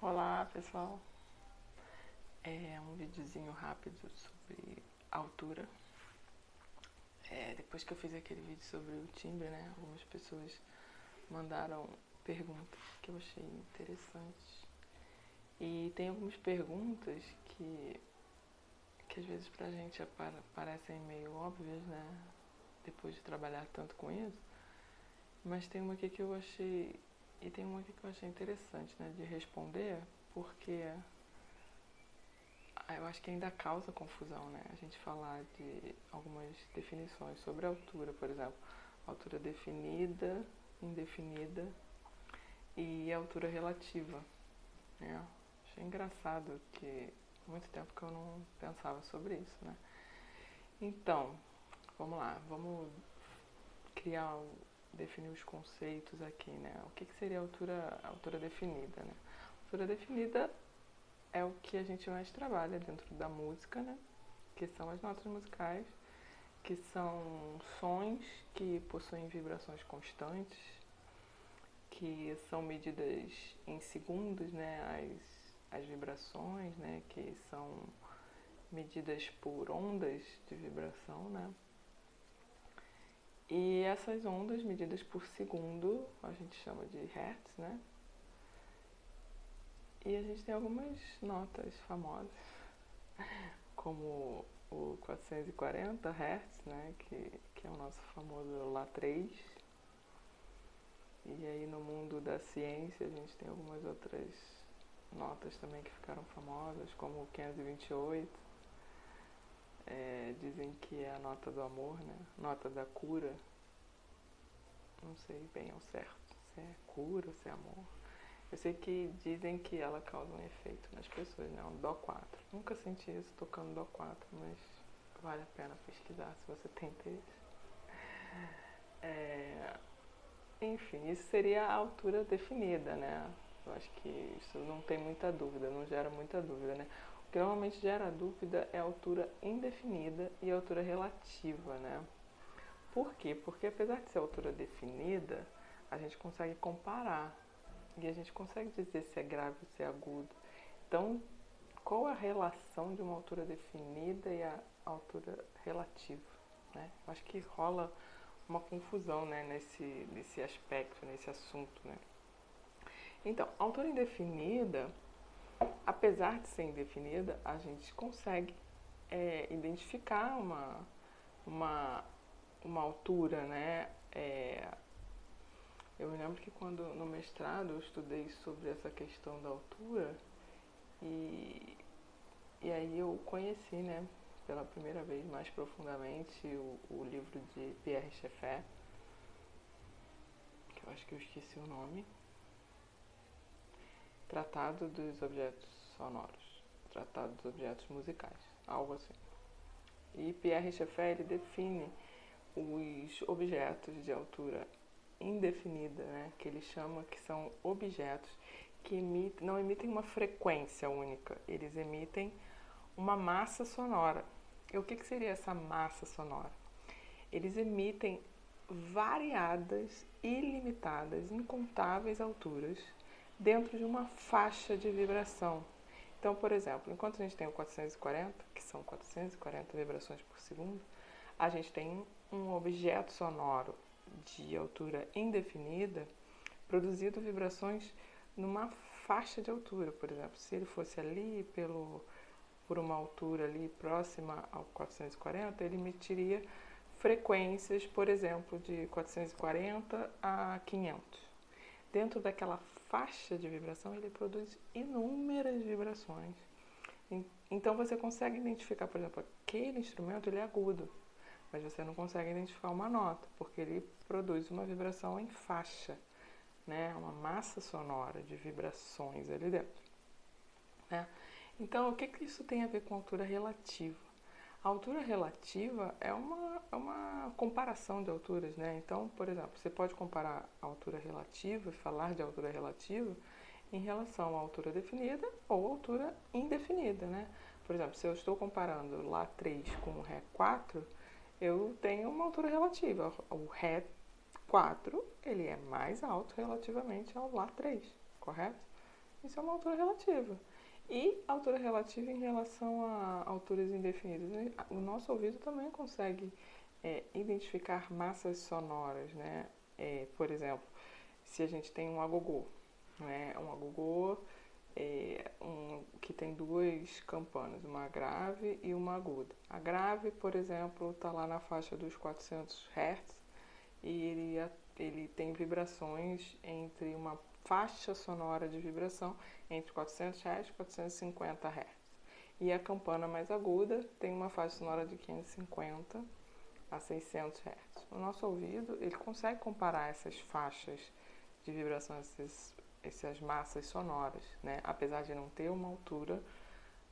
Olá pessoal, é um videozinho rápido sobre altura. Depois que eu fiz aquele vídeo sobre o timbre, né, algumas pessoas mandaram perguntas que eu achei interessantes. E tem algumas perguntas que às vezes pra gente parecem meio óbvias, né, depois de trabalhar tanto com isso. Mas tem uma aqui que eu achei, e tem uma aqui que eu achei interessante, né, de responder, porque eu acho que ainda causa confusão, né? A gente falar de algumas definições sobre a altura, por exemplo, altura definida, indefinida e altura relativa, né? Achei engraçado que há muito tempo que eu não pensava sobre isso, né? Então, vamos lá, vamos definir os conceitos aqui, né? O que seria altura definida, né? Altura definida é o que a gente mais trabalha dentro da música, né? Que são as notas musicais, que são sons que possuem vibrações constantes, que são medidas em segundos, né? As vibrações, né? Que são medidas por ondas de vibração, né? E essas ondas medidas por segundo a gente chama de hertz, né? E a gente tem algumas notas famosas, como o 440 Hz, né, que é o nosso famoso Lá3. E aí no mundo da ciência a gente tem algumas outras notas também que ficaram famosas, como o 528. Dizem que é a nota do amor, né, nota da cura. Não sei bem ao certo se é cura ou se é amor. Eu sei que dizem que ela causa um efeito nas pessoas, né? Um Dó4. Nunca senti isso tocando Dó4, mas vale a pena pesquisar se você tem interesse. Enfim, isso seria a altura definida, né? Eu acho que isso não tem muita dúvida, não gera muita dúvida, né? O que normalmente gera dúvida é a altura indefinida e a altura relativa, né? Por quê? Porque apesar de ser altura definida, a gente consegue comparar e a gente consegue dizer se é grave ou se é agudo. Então, qual a relação de uma altura definida e a altura relativa, né? Acho que rola uma confusão, né, nesse aspecto, nesse assunto, né? Então, a altura indefinida, apesar de ser indefinida, a gente consegue identificar uma, uma altura, né? Eu me lembro que quando no mestrado eu estudei sobre essa questão da altura e, e aí eu conheci, né, pela primeira vez mais profundamente o livro de Pierre Schaeffer, que eu acho que eu esqueci o nome, Tratado dos Objetos Sonoros, Tratado dos Objetos Musicais, algo assim. E Pierre Schaeffer ele define os objetos de altura indefinida, né, que ele chama que são objetos que não emitem uma frequência única, eles emitem uma massa sonora. E o que seria essa massa sonora? Eles emitem variadas, ilimitadas, incontáveis alturas dentro de uma faixa de vibração. Então, por exemplo, enquanto a gente tem o 440, que são 440 vibrações por segundo, a gente tem um objeto sonoro de altura indefinida produzindo vibrações numa faixa de altura. Por exemplo, se ele fosse ali por uma altura ali próxima ao 440, ele emitiria frequências, por exemplo, de 440 a 500. Dentro daquela faixa de vibração, ele produz inúmeras vibrações. Então você consegue identificar, por exemplo, aquele instrumento ele é agudo, mas você não consegue identificar uma nota, porque ele produz uma vibração em faixa, né? Uma massa sonora de vibrações ali dentro, né? Então, o que isso tem a ver com altura relativa? A altura relativa é uma comparação de alturas, né? Então, por exemplo, você pode comparar a altura relativa, falar de altura relativa, em relação à altura definida ou altura indefinida, né? Por exemplo, se eu estou comparando Lá3 com o Ré4, eu tenho uma altura relativa. O Ré4, ele é mais alto relativamente ao Lá3, correto? Isso é uma altura relativa. E altura relativa em relação a alturas indefinidas. O nosso ouvido também consegue identificar massas sonoras, né? Por exemplo, se a gente tem um agogô, né? Um agogô que tem duas campanas, uma grave e uma aguda. A grave, por exemplo, está lá na faixa dos 400 Hz e ele tem vibrações entre uma faixa sonora de vibração entre 400 Hz e 450 Hz. E a campana mais aguda tem uma faixa sonora de 550 a 600 Hz. O nosso ouvido, ele consegue comparar essas faixas de vibração, essas massas sonoras, né? Apesar de não ter uma altura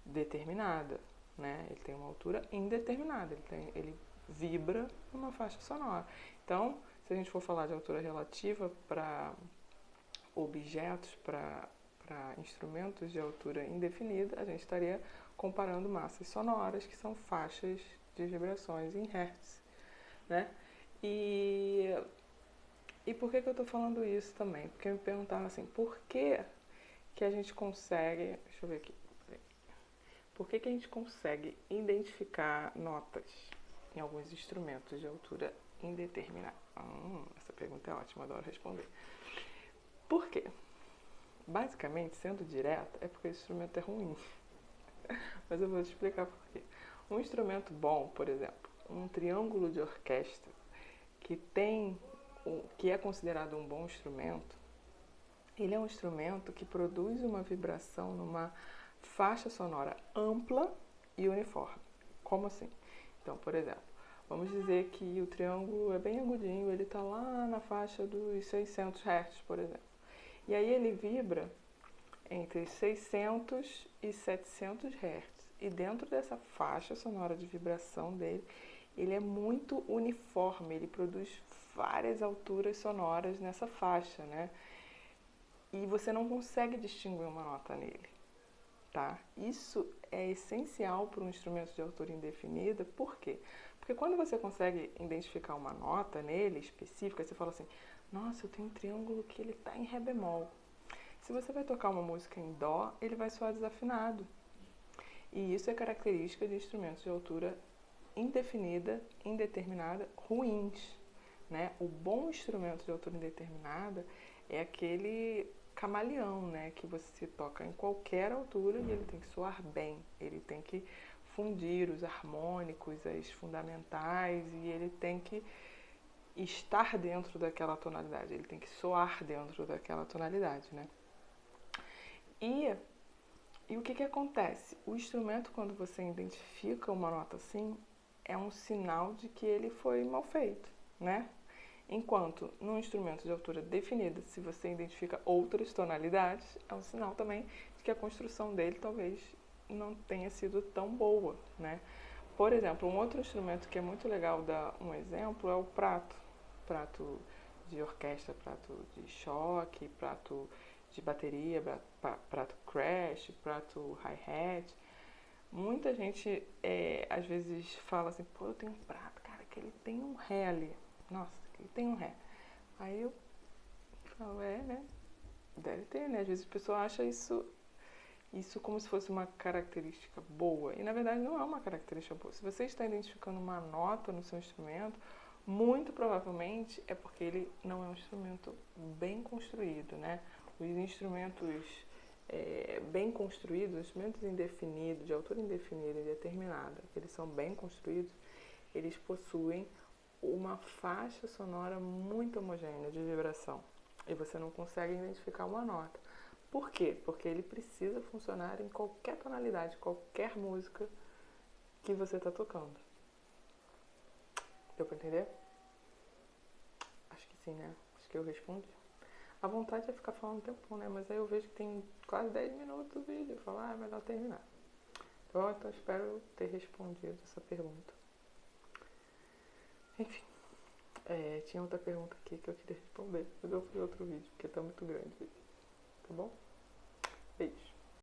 determinada, né? Ele tem uma altura indeterminada, ele vibra numa faixa sonora. Então, se a gente for falar de altura relativa para objetos, para instrumentos de altura indefinida, a gente estaria comparando massas sonoras, que são faixas de vibrações em Hertz, né? E por que eu estou falando isso também? Porque me perguntaram assim, por que a gente consegue... Deixa eu ver aqui. Por que a gente consegue identificar notas em alguns instrumentos de altura indeterminada? Essa pergunta é ótima, adoro responder. Por quê? Basicamente, sendo direto, é porque esse instrumento é ruim. Mas eu vou te explicar por quê. Um instrumento bom, por exemplo, um triângulo de orquestra que é considerado um bom instrumento, ele é um instrumento que produz uma vibração numa faixa sonora ampla e uniforme. Como assim? Então, por exemplo, vamos dizer que o triângulo é bem agudinho, ele está lá na faixa dos 600 Hz, por exemplo. E aí ele vibra entre 600 e 700 Hz. E dentro dessa faixa sonora de vibração dele, ele é muito uniforme, ele produz várias alturas sonoras nessa faixa, né? E você não consegue distinguir uma nota nele, tá? Isso é essencial para um instrumento de altura indefinida, por quê? Porque quando você consegue identificar uma nota nele específica, você fala assim, nossa, eu tenho um triângulo que ele está em Ré bemol. Se você vai tocar uma música em Dó, ele vai soar desafinado. E isso é característica de instrumentos de altura indefinida, indeterminada, ruins, né? O bom instrumento de altura indeterminada é aquele camaleão, né? Que você toca em qualquer altura e ele tem que soar bem, ele tem que fundir os harmônicos, as fundamentais e ele tem que estar dentro daquela tonalidade, ele tem que soar dentro daquela tonalidade, né? E o que acontece? O instrumento, quando você identifica uma nota assim, é um sinal de que ele foi mal feito, né? Enquanto num instrumento de altura definida, se você identifica outras tonalidades, é um sinal também de que a construção dele talvez não tenha sido tão boa, né? Por exemplo, um outro instrumento que é muito legal dar um exemplo é o prato. Prato de orquestra, prato de choque, prato de bateria, prato crash, prato hi-hat. Muita gente às vezes fala assim, pô, eu tenho um prato, cara, que ele tem um ré ali. Nossa, ele tem um ré. Aí eu falo, né? Deve ter, né? Às vezes a pessoa acha isso como se fosse uma característica boa. E na verdade não é uma característica boa. Se você está identificando uma nota no seu instrumento, muito provavelmente é porque ele não é um instrumento bem construído, né? Os instrumentos bem construídos, os instrumentos indefinidos, de altura indefinida e determinada, eles são bem construídos, eles possuem uma faixa sonora muito homogênea de vibração. E você não consegue identificar uma nota. Por quê? Porque ele precisa funcionar em qualquer tonalidade, qualquer música que você está tocando. Deu pra entender? Acho que sim, né? Acho que eu respondi. A vontade é ficar falando um tempão, né? Mas aí eu vejo que tem quase 10 minutos o vídeo. Eu falo, é melhor terminar. Então eu espero ter respondido essa pergunta. Enfim. Tinha outra pergunta aqui que eu queria responder. Mas eu fiz outro vídeo, porque tá muito grande o vídeo. Tá bom? Beijo.